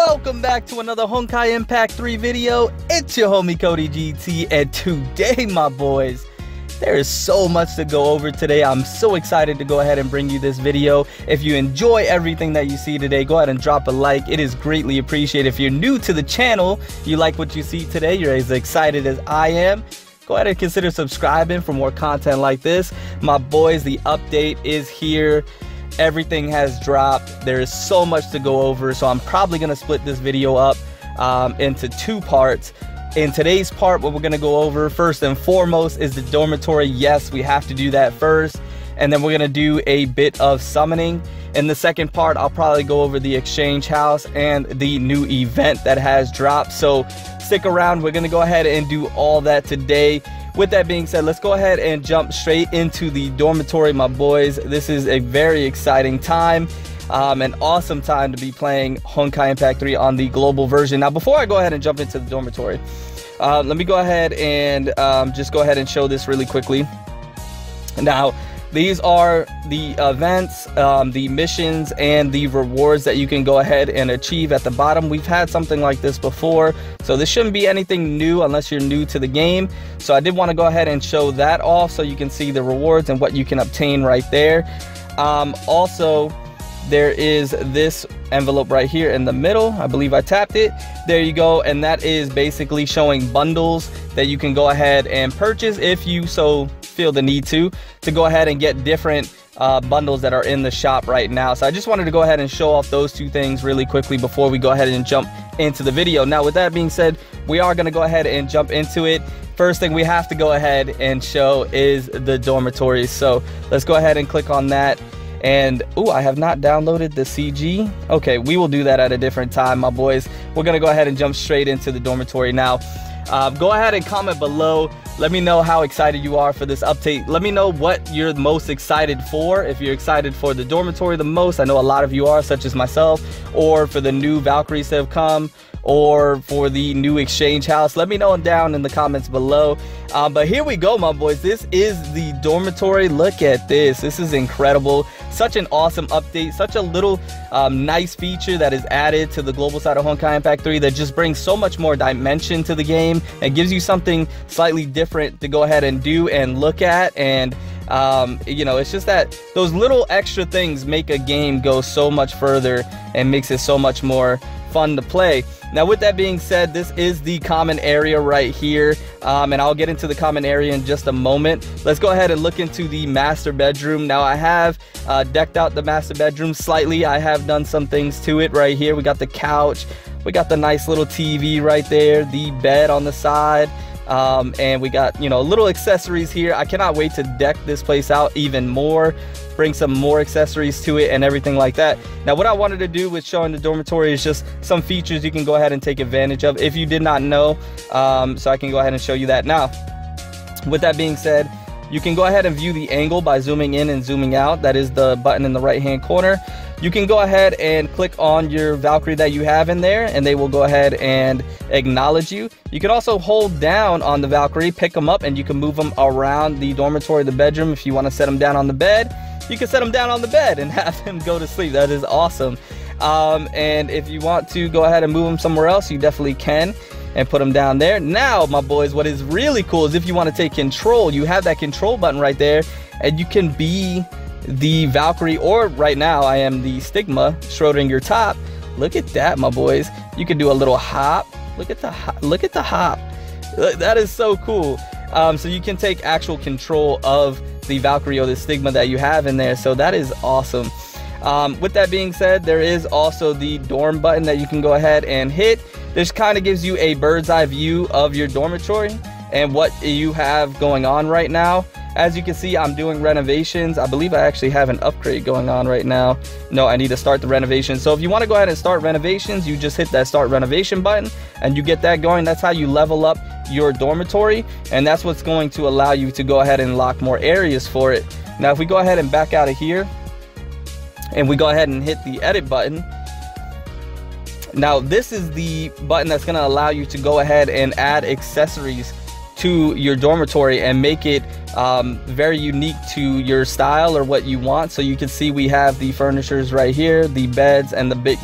Welcome back to another Honkai Impact 3 video. It's your homie Cody GT, and today, my boys, there is so much to go over today. I'm so excited to go ahead and bring you this video. If you enjoy everything that you see today, go ahead and drop a like. It is greatly appreciated. If you're new to the channel, you like what you see today, you're as excited as I am, go ahead and consider subscribing for more content like this. My boys, the update is here. Everything has dropped. There is so much to go over, so I'm probably going to split this video up into two parts. In today's part, what we're going to go over first and foremost is the dormitory. Yes, we have to do that first, and then we're going to do a bit of summoning. In the second part, I'll probably go over the exchange house and the new event that has dropped, so stick around. We're going to go ahead and do all that today. With that being said, let's go ahead and jump straight into the dormitory, my boys. This is a very exciting time, an awesome time to be playing Honkai Impact 3 on the global version. Now, before I go ahead and jump into the dormitory, let me go ahead and just go ahead and show this really quickly. Now, these are the events, the missions, and the rewards that you can go ahead and achieve at the bottom. We've had something like this before, so this shouldn't be anything new unless you're new to the game. So I did want to go ahead and show that off so you can see the rewards and what you can obtain right there. Also, there is this envelope right here in the middle. I believe I tapped it. There you go, and that is basically showing bundles that you can go ahead and purchase if you so feel the need to go ahead and get different bundles that are in the shop right now. So I just wanted to go ahead and show off those two things really quickly before we go ahead and jump into the video. Now, with that being said, we are going to go ahead and jump into it. First thing we have to go ahead and show is the dormitories. So let's go ahead and click on that. And I have not downloaded the CG. Okay, we will do that at a different time, my boys. We're gonna go ahead and jump straight into the dormitory now. Go ahead and comment below. Let me know how excited you are for this update. Let me know what you're most excited for. If you're excited for the dormitory the most, I know a lot of you are, such as myself, or for the new Valkyries that have come, or for the new exchange house. Let me know down in the comments below. But here we go, my boys. This is the dormitory. Look at this. This is incredible. Such an awesome update. Such a little nice feature that is added to the global side of Honkai Impact 3 that just brings so much more dimension to the game and gives you something slightly different to go ahead and do and look at. And you know, it's just that those little extra things make a game go so much further and makes it so much more fun to play. Now, with that being said, this is the common area right here, and I'll get into the common area in just a moment. Let's go ahead and look into the master bedroom. Now, I have decked out the master bedroom slightly. I have done some things to it right here. We got the couch, we got the nice little TV right there, the bed on the side, and we got, you know, little accessories here. I cannot wait to deck this place out even more, bring some more accessories to it and everything like that. Now, what I wanted to do with showing the dormitory is just some features you can go ahead and take advantage of if you did not know, so I can go ahead and show you that now. With that being said, you can go ahead and view the angle by zooming in and zooming out. That is the button in the right hand corner. You can go ahead and click on your Valkyrie that you have in there, and they will go ahead and acknowledge you. You can also hold down on the Valkyrie, pick them up, and you can move them around the dormitory, the bedroom. If you want to set them down on the bed, you can set them down on the bed and have them go to sleep. That is awesome. And if you want to go ahead and move them somewhere else, you definitely can, and put them down there. Now, my boys, what is really cool is if you want to take control, you have that control button right there, and you can be the Valkyrie, or right now I am the Stigma, Schrodinger top. Look at that, my boys. You can do a little hop. Look at the hop. That is so cool. So you can take actual control of the Valkyrie or the Stigma that you have in there. So that is awesome. With that being said, there is also the dorm button that you can go ahead and hit. This kind of gives you a bird's eye view of your dormitory and what you have going on right now. As you can see, I'm doing renovations. I believe I actually have an upgrade going on right now. No, I need to start the renovation. So if you want to go ahead and start renovations, you just hit that start renovation button and you get that going. That's how you level up your dormitory, and that's what's going to allow you to go ahead and lock more areas for it. Now, if we go ahead and back out of here and we go ahead and hit the edit button, now this is the button that's going to allow you to go ahead and add accessories to your dormitory and make it very unique to your style or what you want. So you can see we have the furnitures right here, the beds, and the big,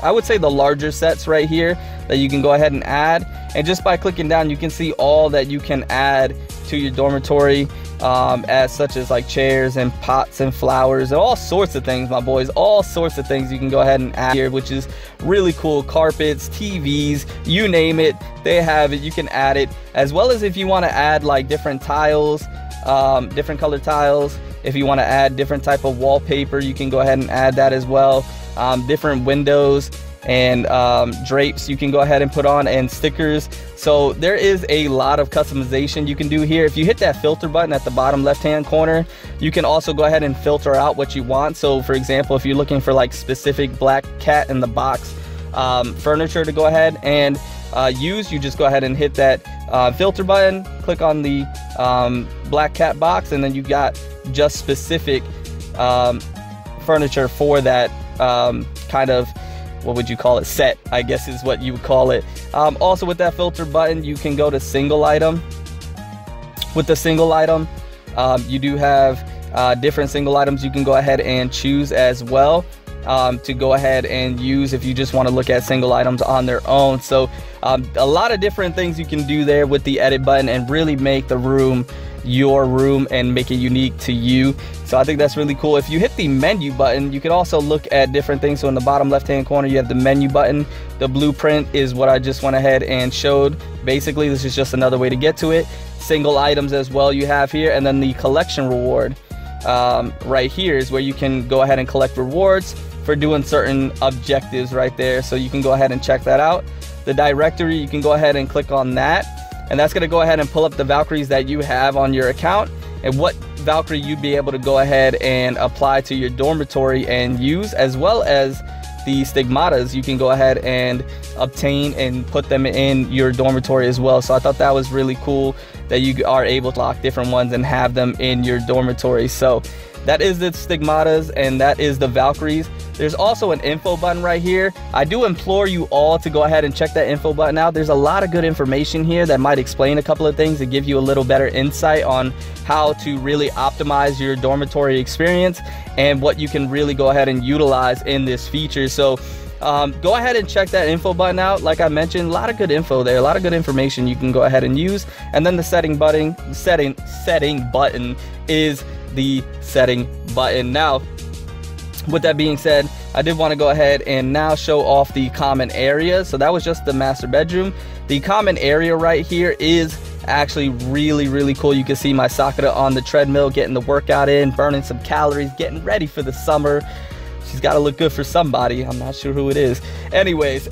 I would say the larger sets right here that you can go ahead and add. And just by clicking down, you can see all that you can add to your dormitory, as such as like chairs and pots and flowers and all sorts of things, my boys. All sorts of things you can go ahead and add here, which is really cool. Carpets, TVs, you name it, they have it. You can add it, as well as if you want to add like different tiles, different color tiles. If you want to add different type of wallpaper, you can go ahead and add that as well. Different windows and drapes you can go ahead and put on, and stickers. So there is a lot of customization you can do here. If you hit that filter button at the bottom left hand corner, you can also go ahead and filter out what you want. So for example, if you're looking for like specific black cat in the box furniture to go ahead and use, you just go ahead and hit that filter button, click on the black cat box, and then you got just specific furniture for that kind of, what would you call it, set, I guess is what you would call it. Also with that filter button, you can go to single item. With the single item, you do have different single items you can go ahead and choose as well, to go ahead and use if you just want to look at single items on their own. So a lot of different things you can do there with the edit button and really make the room your room and make it unique to you. So I think that's really cool. If you hit the menu button, you can also look at different things. So in the bottom left hand corner, you have the menu button. The blueprint is what I just went ahead and showed. Basically, this is just another way to get to it. Single items as well you have here, and then the collection reward right here is where you can go ahead and collect rewards for doing certain objectives right there. So you can go ahead and check that out. The directory, you can go ahead and click on that, and that's going to go ahead and pull up the Valkyries that you have on your account and what Valkyrie you'd be able to go ahead and apply to your dormitory and use, as well as the stigmatas you can go ahead and obtain and put them in your dormitory as well. So I thought that was really cool that you are able to lock different ones and have them in your dormitory. So that is the stigmatas and that is the Valkyries. There's also an info button right here. I do implore you all to go ahead and check that info button out. There's a lot of good information here that might explain a couple of things to give you a little better insight on how to really optimize your dormitory experience and what you can really go ahead and utilize in this feature. So go ahead and check that info button out. Like I mentioned, a lot of good info there, a lot of good information you can go ahead and use. And then the setting button is the setting button. Now, with that being said, I did want to go ahead and now show off the common area. So that was just the master bedroom. The common area right here is actually really cool. You can see my Sakura on the treadmill, getting the workout in, burning some calories, getting ready for the summer. She's got to look good for somebody. I'm not sure who it is. Anyways,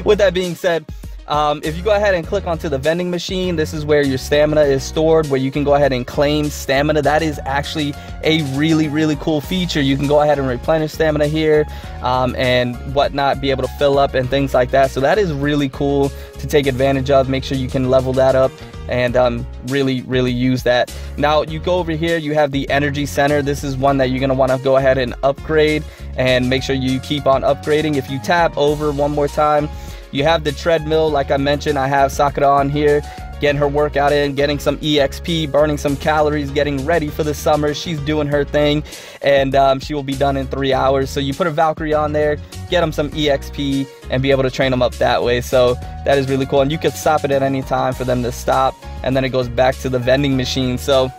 with that being said, if you go ahead and click onto the vending machine, this is where your stamina is stored, where you can go ahead and claim stamina. That is actually a really cool feature. You can go ahead and replenish stamina here and whatnot, be able to fill up and things like that. So that is really cool to take advantage of. Make sure you can level that up and really use that. Now you go over here, you have the energy center. This is one that you're going to want to go ahead and upgrade and make sure you keep on upgrading. If you tap over one more time, you have the treadmill. Like I mentioned, I have Sakura on here, getting her workout in, getting some EXP, burning some calories, getting ready for the summer. She's doing her thing, and she will be done in 3 hours. So you put a Valkyrie on there, get them some EXP, and be able to train them up that way. So that is really cool. And you could stop it at any time for them to stop, and then it goes back to the vending machine. So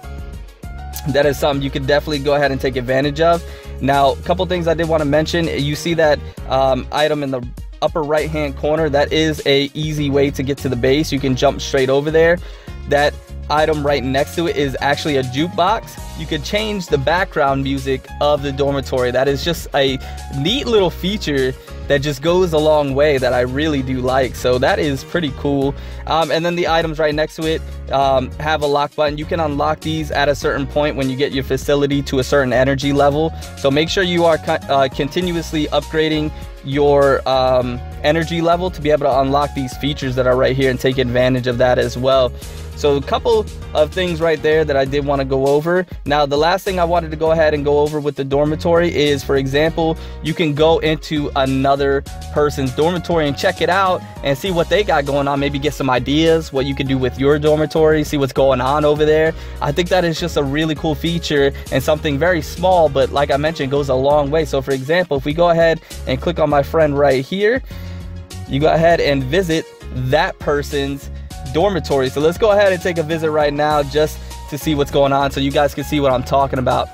that is something you could definitely go ahead and take advantage of. Now, a couple things I did want to mention. You see that item in the upper right hand corner? That is a easy way to get to the base. You can jump straight over there. That item right next to it is actually a jukebox. You could change the background music of the dormitory. That is just a neat little feature that just goes a long way that I really do like. So that is pretty cool. And then the items right next to it have a lock button. You can unlock these at a certain point when you get your facility to a certain energy level. So make sure you are continuously upgrading your energy level to be able to unlock these features that are right here and take advantage of that as well. So a couple of things right there that I did want to go over. Now, the last thing I wanted to go ahead and go over with the dormitory is, for example, you can go into another person's dormitory and check it out and see what they got going on. Maybe get some ideas, what you can do with your dormitory, see what's going on over there. I think that is just a really cool feature and something very small, but like I mentioned, goes a long way. So for example, if we go ahead and click on my friend right here, you go ahead and visit that person's dormitory. So let's go ahead and take a visit right now just to see what's going on, so you guys can see what I'm talking about,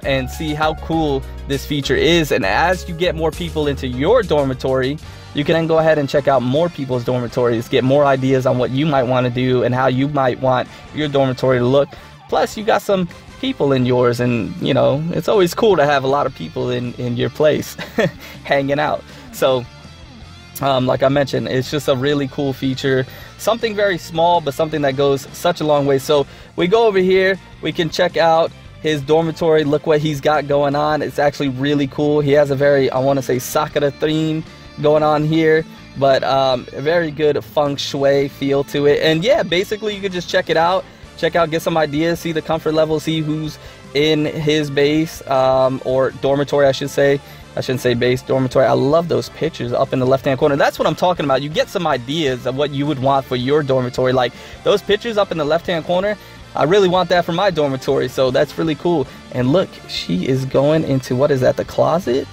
and see how cool this feature is. And as you get more people into your dormitory, you can then go ahead and check out more people's dormitories, get more ideas on what you might want to do and how you might want your dormitory to look. Plus, you got some people in yours, and you know, it's always cool to have a lot of people in your place hanging out. So like I mentioned, it's just a really cool feature, something very small, but something that goes such a long way. So we go over here, we can check out his dormitory. Look what he's got going on. It's actually really cool. He has a very, I want to say, Sakura theme going on here, but a very good feng shui feel to it. And yeah, basically you could just check it out, get some ideas, see the comfort level, see who's in his base, or dormitory, I should say. I shouldn't say base, dormitory. I love those pictures up in the left hand corner. That's what I'm talking about. You get some ideas of what you would want for your dormitory. Like those pictures up in the left hand corner, I really want that for my dormitory. So that's really cool. And look, she is going into, what is that, the closet?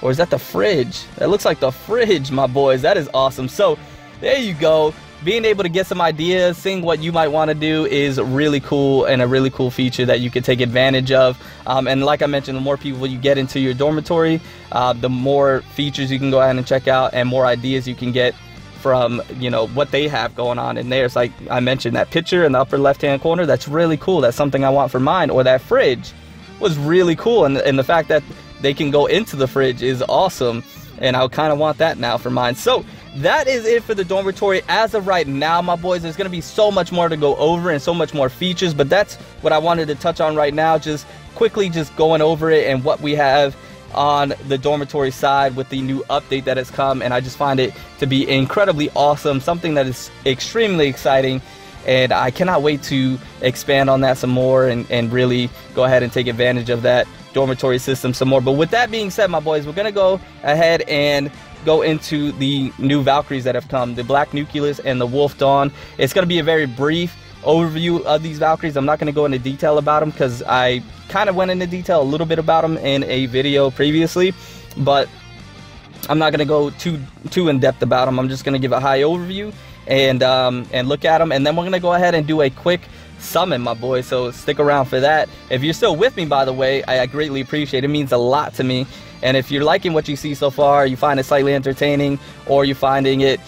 Or is that the fridge? That looks like the fridge, my boys. That is awesome. So there you go. Being able to get some ideas, seeing what you might want to do is really cool, and a really cool feature that you can take advantage of. And like I mentioned, the more people you get into your dormitory, the more features you can go ahead and check out, and more ideas you can get from, you know, what they have going on in there. It's like I mentioned, that picture in the upper left hand corner, that's really cool. That's something I want for mine. Or that fridge was really cool, and the fact that they can go into the fridge is awesome, and I kind of want that now for mine. So that is it for the dormitory as of right now, my boys. There's going to be so much more to go over and so much more features, but that's what I wanted to touch on right now, just quickly just going over it and what we have on the dormitory side with the new update that has come. And I just find it to be incredibly awesome, something that is extremely exciting, and I cannot wait to expand on that some more and really go ahead and take advantage of that dormitory system some more. But with that being said, my boys, we're going to go ahead and go into the new Valkyries that have come, the Black Nucleus and the Wolf Dawn. It's going to be a very brief overview of these Valkyries. I'm not going to go into detail about them because I kind of went into detail a little bit about them in a video previously, but I'm not going to go too in depth about them. I'm just going to give a high overview and look at them, and then we're going to go ahead and do a quick summon, my boys. So stick around for that. If you're still with me, by the way, I greatly appreciate it. It means a lot to me. And if you're liking what you see so far, you find it slightly entertaining, or you're finding it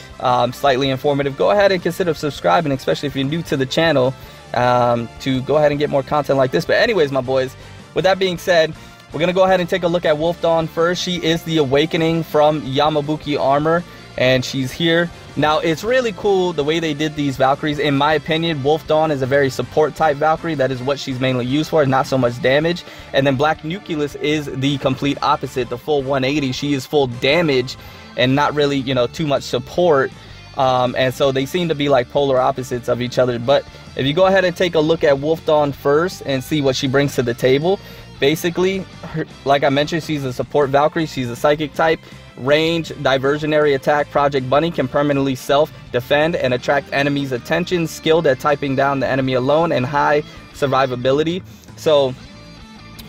slightly informative, go ahead and consider subscribing, especially if you're new to the channel, to go ahead and get more content like this. But anyways, my boys, with that being said, we're going to go ahead and take a look at Wolf Dawn first. She is the awakening from Yamabuki armor, and she's here. Now, it's really cool the way they did these Valkyries. In my opinion, Wolf Dawn is a very support type Valkyrie. That is what she's mainly used for, not so much damage. And then Black Nucleus is the complete opposite, the full 180. She is full damage and not really, you know, too much support. And so they seem to be like polar opposites of each other. But if you go ahead and take a look at Wolf Dawn first and see what she brings to the table, basically, like I mentioned, she's a support Valkyrie. She's a psychic type. Range, diversionary attack. Project Bunny can permanently self-defend and attract enemies' attention. Skilled at typing down the enemy alone, and high survivability. So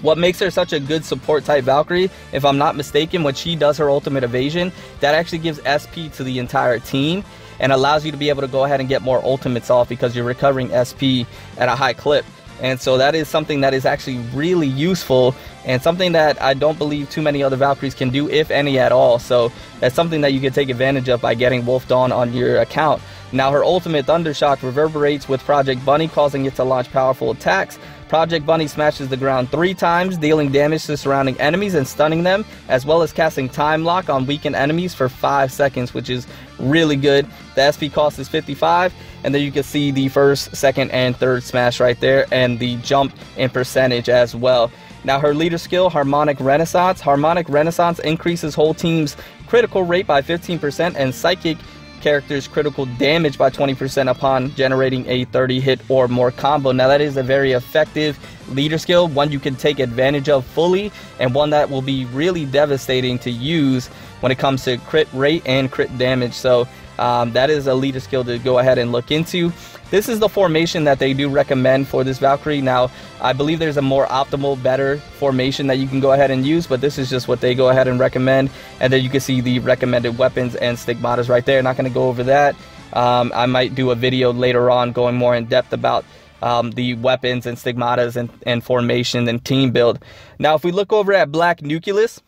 what makes her such a good support type Valkyrie, if I'm not mistaken, when she does her ultimate evasion, that actually gives SP to the entire team and allows you to be able to go ahead and get more ultimates off because you're recovering SP at a high clip. And so that is something that is actually really useful, and something that I don't believe too many other Valkyries can do, if any at all. So that's something that you can take advantage of by getting Wolf Dawn on your account. Now, her ultimate Thundershock reverberates with Project Bunny, causing it to launch powerful attacks. Project Bunny smashes the ground 3 times, dealing damage to surrounding enemies and stunning them, as well as casting Time Lock on weakened enemies for 5 seconds, which is really good. The SP cost is 55, and then you can see the first, second, and third smash right there, and the jump in percentage as well. Now, her leader skill, Harmonic Renaissance. Harmonic Renaissance increases whole team's critical rate by 15%, and psychic characters critical damage by 20% upon generating a 30 hit or more combo. Now that is a very effective leader skill, one you can take advantage of fully, and one that will be really devastating to use when it comes to crit rate and crit damage. So that is a leader skill to go ahead and look into. This is the formation that they do recommend for this Valkyrie. Now, I believe there's a more optimal, better formation that you can go ahead and use, but this is just what they go ahead and recommend. And then you can see the recommended weapons and stigmatas right there. Not going to go over that. I might do a video later on going more in depth about the weapons and stigmatas and formation and team build. Now, if we look over at Black Nucleus,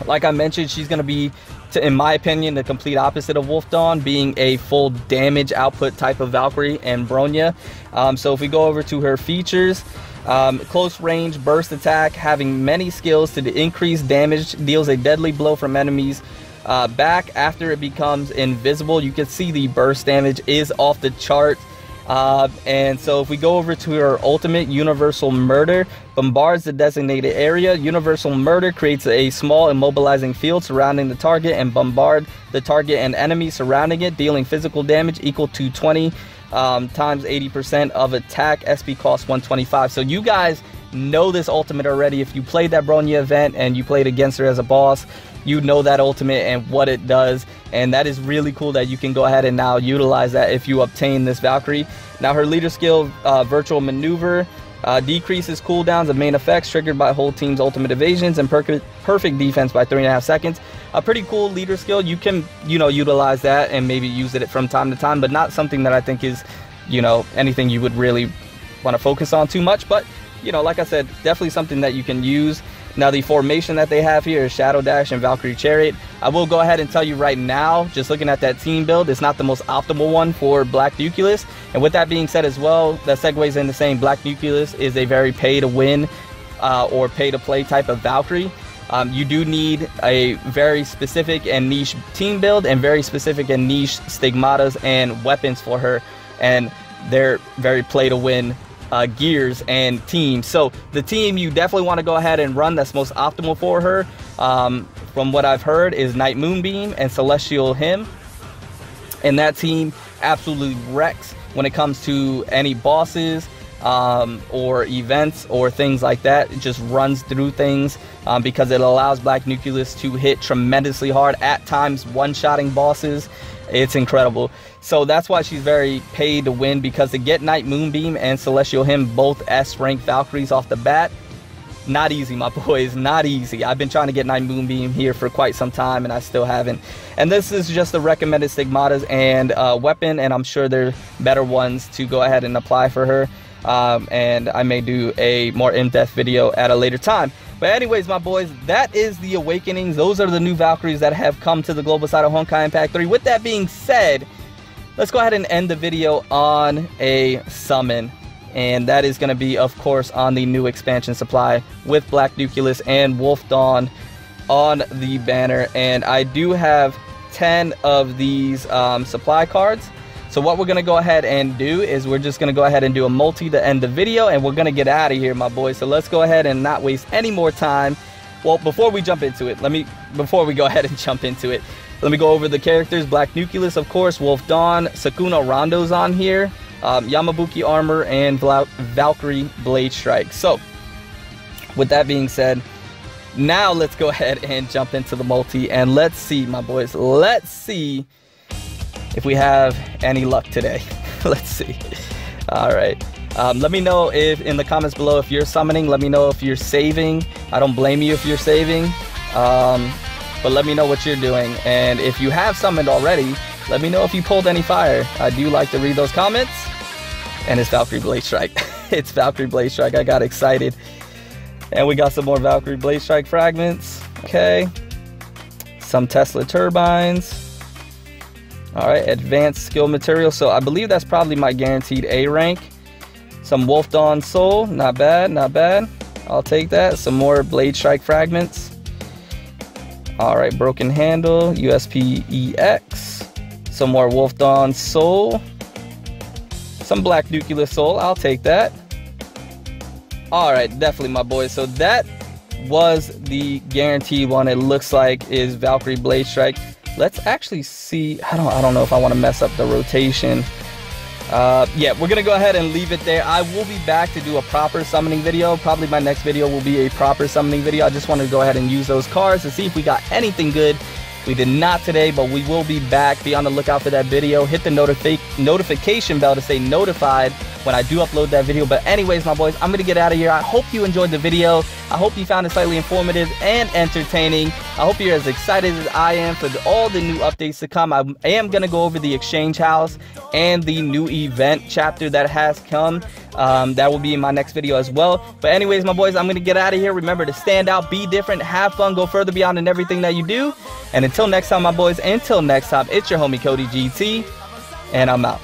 like I mentioned, she's going to be, in my opinion, the complete opposite of Wolf Dawn, being a full damage output type of Valkyrie and Bronya. So if we go over to her features, close range burst attack, having many skills to increase damage, deals a deadly blow from enemies back after it becomes invisible. You can see the burst damage is off the chart. And so if we go over to her ultimate, Universal Murder, bombards the designated area. Universal Murder creates a small immobilizing field surrounding the target and bombard the target and enemies surrounding it, dealing physical damage equal to 20 times 80% of attack. SP cost 125. So you guys know this ultimate already. If you played that Bronya event and you played against her as a boss, you know that ultimate and what it does, and that is really cool that you can go ahead and now utilize that if you obtain this Valkyrie. Now her leader skill, Virtual Maneuver, decreases cooldowns of main effects triggered by whole team's ultimate evasions and perfect defense by 3.5 seconds. A pretty cool leader skill. You can, utilize that and maybe use it from time to time, but not something that I think is, anything you would really want to focus on too much. But, like I said, definitely something that you can use. Now the formation that they have here is Shadow Dash and Valkyrie Chariot. I will go ahead and tell you right now, just looking at that team build, it's not the most optimal one for Black Nucleus. And with that being said as well, that segues into saying Black Nucleus is a very pay to win or pay to play type of Valkyrie. You do need a very specific and niche team build and very specific and niche stigmatas and weapons for her. And they're very play to win gears and teams. So the team you definitely want to go ahead and run that's most optimal for her, from what I've heard, is Night Moonbeam and Celestial Hymn. And that team absolutely wrecks when it comes to any bosses or events or things like that. It just runs through things because it allows Black Nucleus to hit tremendously hard, at times one-shotting bosses. It's incredible. So that's why she's very paid to win, because to get Night Moonbeam and Celestial Hymn, both S-rank Valkyries off the bat, not easy, my boys, not easy. I've been trying to get Night Moonbeam here for quite some time and I still haven't. And this is just the recommended stigmatas and weapon, and I'm sure there are better ones to go ahead and apply for her. And I may do a more in-depth video at a later time. But anyways, my boys, that is the Awakenings. Those are the new Valkyries that have come to the global side of Honkai Impact 3. With that being said, let's go ahead and end the video on a summon. And that is going to be, of course, on the new expansion supply with Black Nucleus and Wolf Dawn on the banner. And I do have 10 of these supply cards. So what we're going to go ahead and do is we're just going to go ahead and do a multi to end the video, and we're going to get out of here, my boys. So let's go ahead and not waste any more time. Well, before we jump into it, let me go over the characters. Black Nucleus, of course, Wolf Dawn, Sukuna Rondo's on here, Yamabuki Armor, and Valkyrie Blade Strike. So with that being said, now let's go ahead and jump into the multi, and let's see, my boys, let's see if we have any luck today. Let's see. All right. Let me know if in the comments below if you're summoning. Let me know if you're saving. I don't blame you if you're saving. But let me know what you're doing. And if you have summoned already, let me know if you pulled any fire. I do like to read those comments. And it's Valkyrie Blade Strike. It's Valkyrie Blade Strike. I got excited. And we got some more Valkyrie Blade Strike fragments. Okay. Some Tesla turbines. All right, advanced skill material. So I believe that's probably my guaranteed A rank. Some Wolf Dawn Soul, not bad, not bad. I'll take that. Some more Blade Strike fragments. All right, Broken Handle, USP EX. Some more Wolf Dawn Soul. Some Black Nucleus Soul, I'll take that. All right, definitely, my boys. So that was the guaranteed one. It looks like is Valkyrie Blade Strike. Let's actually see. I don't know if I want to mess up the rotation. Yeah, we're gonna go ahead and leave it there. I will be back to do a proper summoning video. Probably my next video will be a proper summoning video. I just wanted to go ahead and use those cards to see if we got anything good. We did not today, but we will be back. Be on the lookout for that video. Hit the notification bell to stay notified when I do upload that video. But anyways, my boys, I'm gonna get out of here. I hope you enjoyed the video. I hope you found it slightly informative and entertaining. I hope you're as excited as I am for all the new updates to come. I am gonna go over the exchange house and the new event chapter that has come. That will be in my next video as well. But anyways, my boys, I'm gonna get out of here. Remember to stand out, be different, have fun, go further beyond in everything that you do. And until next time, my boys, until next time, it's your homie Cody GT, and I'm out.